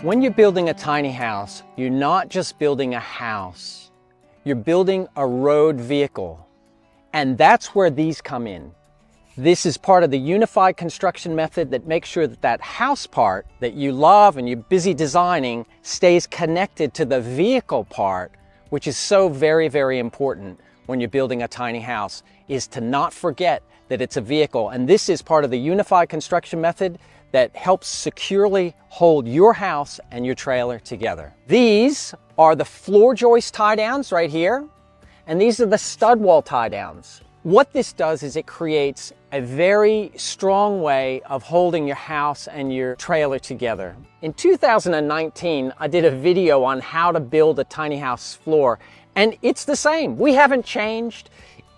When you're building a tiny house, you're not just building a house, you're building a road vehicle. And that's where these come in. This is part of the unified construction method that makes sure that that house part that you love and you're busy designing stays connected to the vehicle part, which is so very, very important when you're building a tiny house, is to not forget that it's a vehicle. And this is part of the unified construction method that helps securely hold your house and your trailer together. These are the floor joist tie downs right here, and these are the stud wall tie downs. What this does is it creates a very strong way of holding your house and your trailer together. In 2019, I did a video on how to build a tiny house floor, and it's the same. We haven't changed.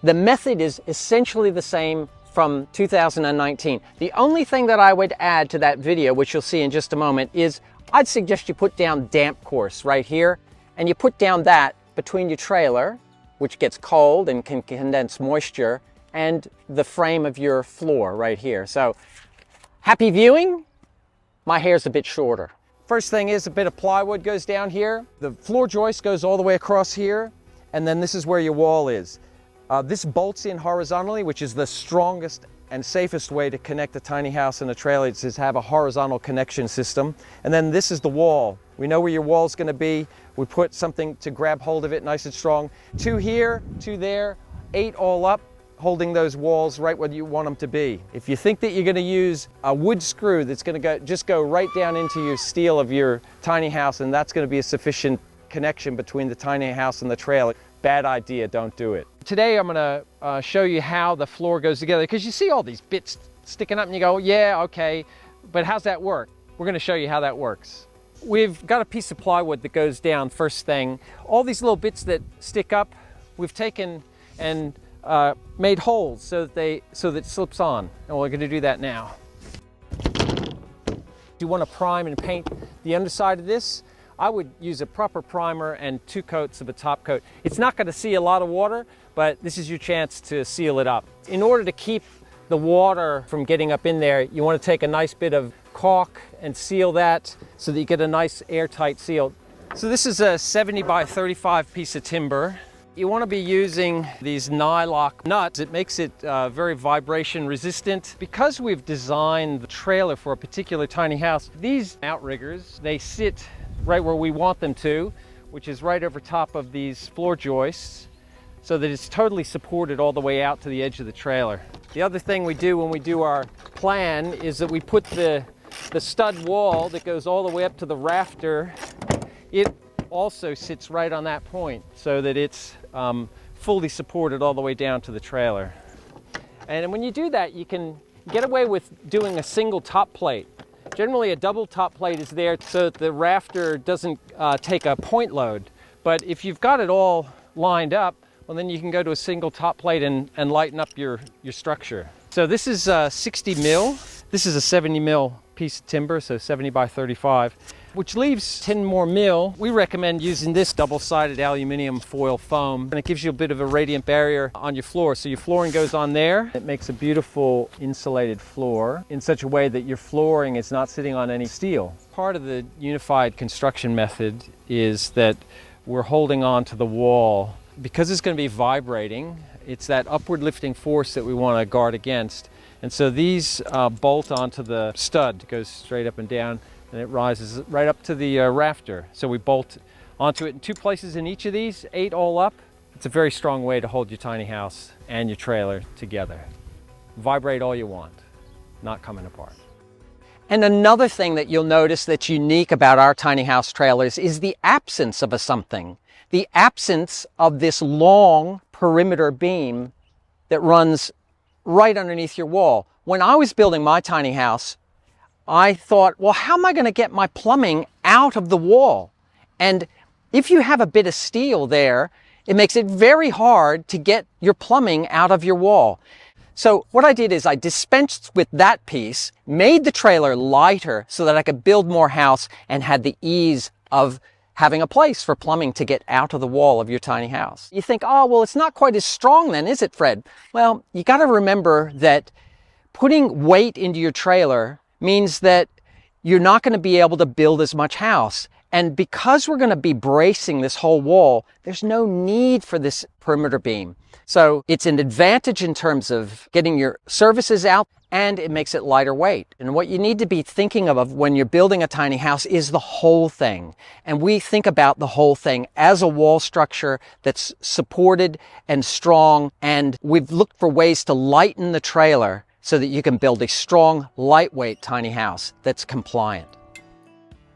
The method is essentially the same from 2019. The only thing that I would add to that video, which you'll see in just a moment, is I'd suggest you put down damp course right here, and you put down that between your trailer, which gets cold and can condense moisture, and the frame of your floor right here. So, happy viewing. My hair's a bit shorter. First thing is a bit of plywood goes down here. The floor joist goes all the way across here, and then this is where your wall is. This bolts in horizontally, which is the strongest and safest way to connect a tiny house and a trailer, is to have a horizontal connection system. And then this is the wall. We know where your wall's gonna be. We put something to grab hold of it nice and strong. 2 here, 2 there, 8 all up, holding those walls right where you want them to be. If you think that you're gonna use a wood screw that's gonna just go right down into your steel of your tiny house, and that's gonna be a sufficient connection between the tiny house and the trailer, bad idea, don't do it. Today I'm gonna show you how the floor goes together, because you see all these bits sticking up and you go, yeah, okay, but how's that work? We're gonna show you how that works. We've got a piece of plywood that goes down first thing. All these little bits that stick up, we've taken and made holes so that it slips on, and we're gonna do that now. You wanna prime and paint the underside of this. I would use a proper primer and 2 coats of a top coat. It's not going to see a lot of water, but this is your chance to seal it up. In order to keep the water from getting up in there, you want to take a nice bit of caulk and seal that so that you get a nice airtight seal. So this is a 70 by 35 piece of timber. You want to be using these nylock nuts. It makes it very vibration resistant. Because we've designed the trailer for a particular tiny house, these outriggers, they sit right where we want them to, which is right over top of these floor joists, so that it's totally supported all the way out to the edge of the trailer. The other thing we do when we do our plan is that we put the stud wall that goes all the way up to the rafter. It also sits right on that point so that it's fully supported all the way down to the trailer. And when you do that, you can get away with doing a single top plate. Generally, a double top plate is there so that the rafter doesn't take a point load. But if you've got it all lined up, well, then you can go to a single top plate and lighten up your structure. So this is 60 mil. This is a 70 mil piece of timber, so 70 by 35, which leaves 10 more mil. We recommend using this double-sided aluminum foil foam, and it gives you a bit of a radiant barrier on your floor. So your flooring goes on there. It makes a beautiful insulated floor in such a way that your flooring is not sitting on any steel. Part of the unified construction method is that we're holding on to the wall. Because it's going to be vibrating, it's that upward lifting force that we want to guard against. And so these bolt onto the stud, it goes straight up and down, and it rises right up to the rafter. So we bolt onto it in 2 places in each of these, 8 all up. It's a very strong way to hold your tiny house and your trailer together. Vibrate all you want, not coming apart. And another thing that you'll notice that's unique about our tiny house trailers is the absence of a something. The absence of this long perimeter beam that runs right underneath your wall. When I was building my tiny house, I thought, well, how am I going to get my plumbing out of the wall? And if you have a bit of steel there, it makes it very hard to get your plumbing out of your wall. So what I did is I dispensed with that piece, made the trailer lighter so that I could build more house and had the ease of having a place for plumbing to get out of the wall of your tiny house. You think, oh, well, it's not quite as strong then, is it, Fred? Well, you got to remember that putting weight into your trailer means that you're not going to be able to build as much house. And because we're going to be bracing this whole wall, there's no need for this perimeter beam. So it's an advantage in terms of getting your services out, and it makes it lighter weight. And what you need to be thinking of when you're building a tiny house is the whole thing. And we think about the whole thing as a wall structure that's supported and strong. And we've looked for ways to lighten the trailer so that you can build a strong, lightweight tiny house that's compliant.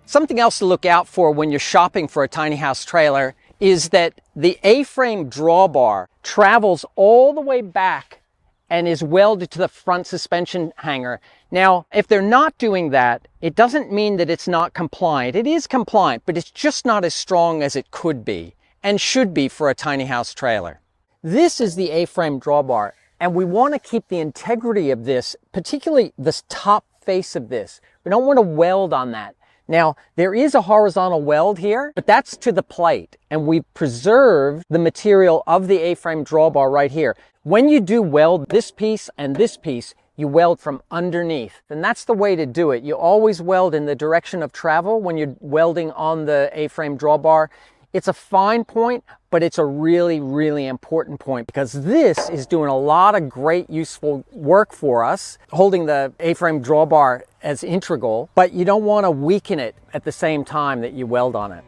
Something else to look out for when you're shopping for a tiny house trailer is that the A-frame drawbar travels all the way back and is welded to the front suspension hanger. Now, if they're not doing that, it doesn't mean that it's not compliant. It is compliant, but it's just not as strong as it could be and should be for a tiny house trailer. This is the A-frame drawbar, and we want to keep the integrity of this, particularly this top face of this. We don't want to weld on that. Now, there is a horizontal weld here, but that's to the plate, and we've preserved the material of the A-frame drawbar right here. When you do weld this piece and this piece, you weld from underneath, and that's the way to do it. You always weld in the direction of travel when you're welding on the A-frame drawbar. It's a fine point, but it's a really, really important point because this is doing a lot of great useful work for us, holding the A-frame drawbar as integral, but you don't want to weaken it at the same time that you weld on it.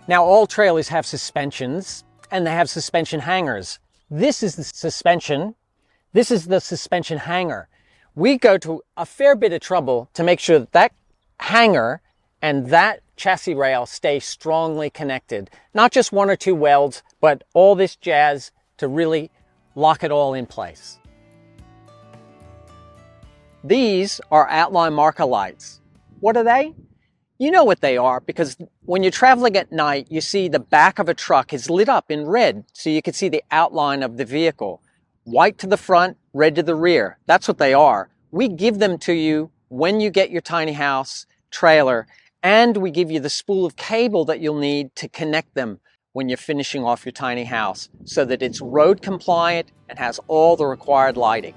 Now, all trailers have suspensions and they have suspension hangers. This is the suspension. This is the suspension hanger. We go to a fair bit of trouble to make sure that that hanger and that chassis rail stay strongly connected. Not just one or two welds, but all this jazz to really lock it all in place. These are outline marker lights. What are they? You know what they are because when you're traveling at night, you see the back of a truck is lit up in red, so you can see the outline of the vehicle. White to the front, red to the rear. That's what they are. We give them to you when you get your tiny house trailer, and we give you the spool of cable that you'll need to connect them when you're finishing off your tiny house so that it's road compliant and has all the required lighting.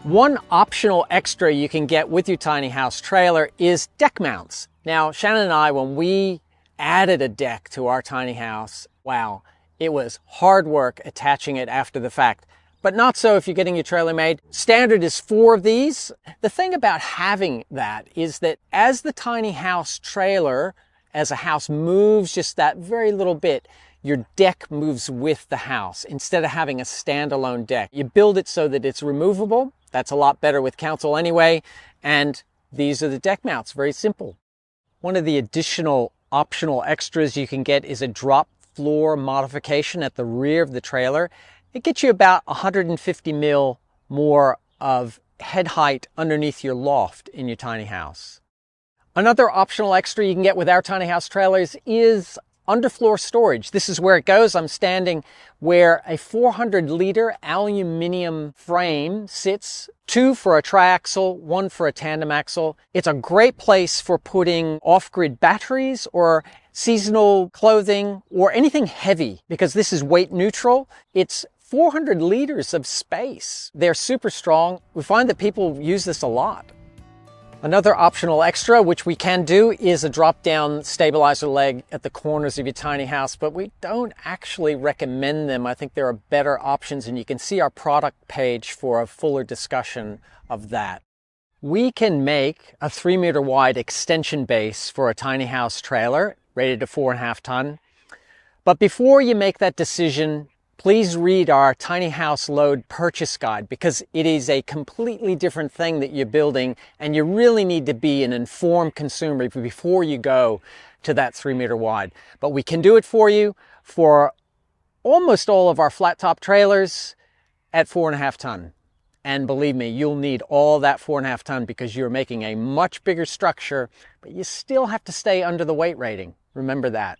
One optional extra you can get with your tiny house trailer is deck mounts. Now, Shannon and I, when we added a deck to our tiny house, wow, it was hard work attaching it after the fact. But not so if you're getting your trailer made. Standard is 4 of these. The thing about having that is that as the tiny house trailer, as a house moves just that very little bit, your deck moves with the house instead of having a standalone deck. You build it so that it's removable. That's a lot better with council anyway. And these are the deck mounts, very simple. One of the additional optional extras you can get is a drop floor modification at the rear of the trailer. It gets you about 150 mil more of head height underneath your loft in your tiny house. Another optional extra you can get with our tiny house trailers is underfloor storage. This is where it goes. I'm standing where a 400-liter aluminum frame sits, 2 for a triaxle, 1 for a tandem axle. It's a great place for putting off-grid batteries or seasonal clothing or anything heavy because this is weight neutral. It's 400 liters of space. They're super strong. We find that people use this a lot. Another optional extra, which we can do, is a drop-down stabilizer leg at the corners of your tiny house, but we don't actually recommend them. I think there are better options, and you can see our product page for a fuller discussion of that. We can make a 3-meter wide extension base for a tiny house trailer rated to 4.5 ton. But before you make that decision, please read our tiny house load purchase guide because it is a completely different thing that you're building, and you really need to be an informed consumer before you go to that 3-meter wide. But we can do it for you for almost all of our flat top trailers at 4.5 ton. And believe me, you'll need all that 4.5 ton because you're making a much bigger structure, but you still have to stay under the weight rating. Remember that.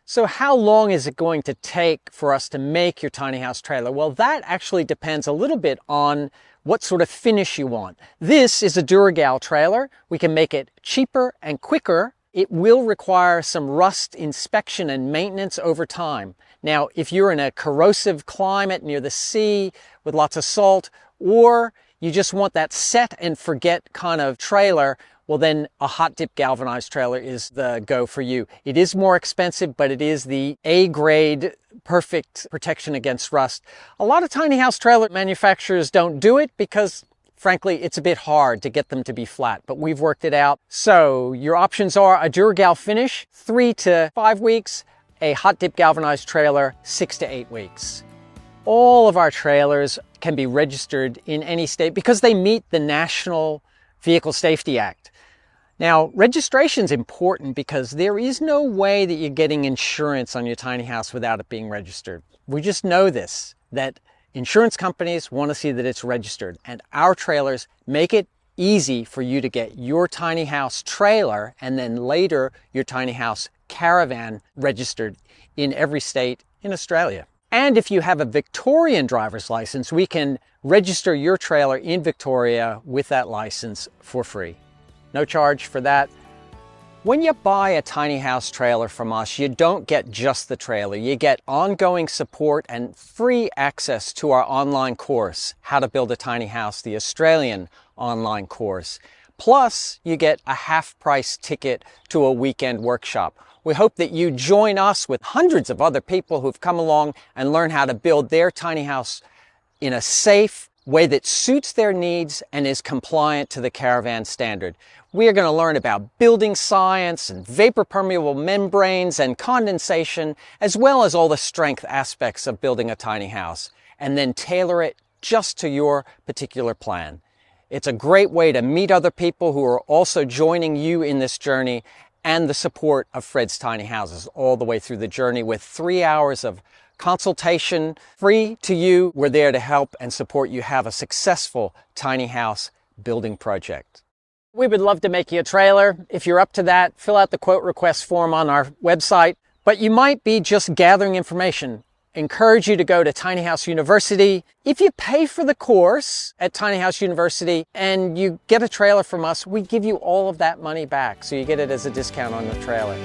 So how long is it going to take for us to make your tiny house trailer? Well, that actually depends a little bit on what sort of finish you want. This is a DuraGal trailer. We can make it cheaper and quicker. It will require some rust inspection and maintenance over time. Now, if you're in a corrosive climate near the sea with lots of salt, or you just want that set and forget kind of trailer, well then a hot dip galvanized trailer is the go for you. It is more expensive, but it is the A-grade perfect protection against rust. A lot of tiny house trailer manufacturers don't do it because frankly, it's a bit hard to get them to be flat, but we've worked it out. So your options are a DuraGal finish, 3 to 5 weeks, a hot dip galvanized trailer, 6 to 8 weeks. All of our trailers can be registered in any state because they meet the National Vehicle Safety Act. Now, registration is important because there is no way that you're getting insurance on your tiny house without it being registered. We just know this, that insurance companies want to see that it's registered, and our trailers make it easy for you to get your tiny house trailer and then later your tiny house caravan registered in every state in Australia. And if you have a Victorian driver's license, we can register your trailer in Victoria with that license for free. No charge for that. When you buy a tiny house trailer from us, you don't get just the trailer. You get ongoing support and free access to our online course, How to Build a Tiny House, the Australian online course. Plus, you get a half-price ticket to a weekend workshop. We hope that you join us with hundreds of other people who've come along and learn how to build their tiny house in a safe way that suits their needs and is compliant to the caravan standard. We are going to learn about building science and vapor permeable membranes and condensation, as well as all the strength aspects of building a tiny house, and then tailor it just to your particular plan. It's a great way to meet other people who are also joining you in this journey, and the support of Fred's Tiny Houses all the way through the journey with 3 hours of consultation free to you. We're there to help and support you have a successful tiny house building project. We would love to make you a trailer. If you're up to that, fill out the quote request form on our website. But you might be just gathering information. Encourage you to go to Tiny House University. If you pay for the course at Tiny House University and you get a trailer from us, we give you all of that money back. So you get it as a discount on the trailer.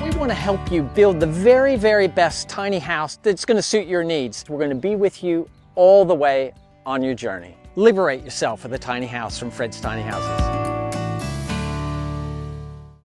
We want to help you build the very, very best tiny house that's going to suit your needs. We're going to be with you all the way on your journey. Liberate yourself with a tiny house from Fred's Tiny Houses.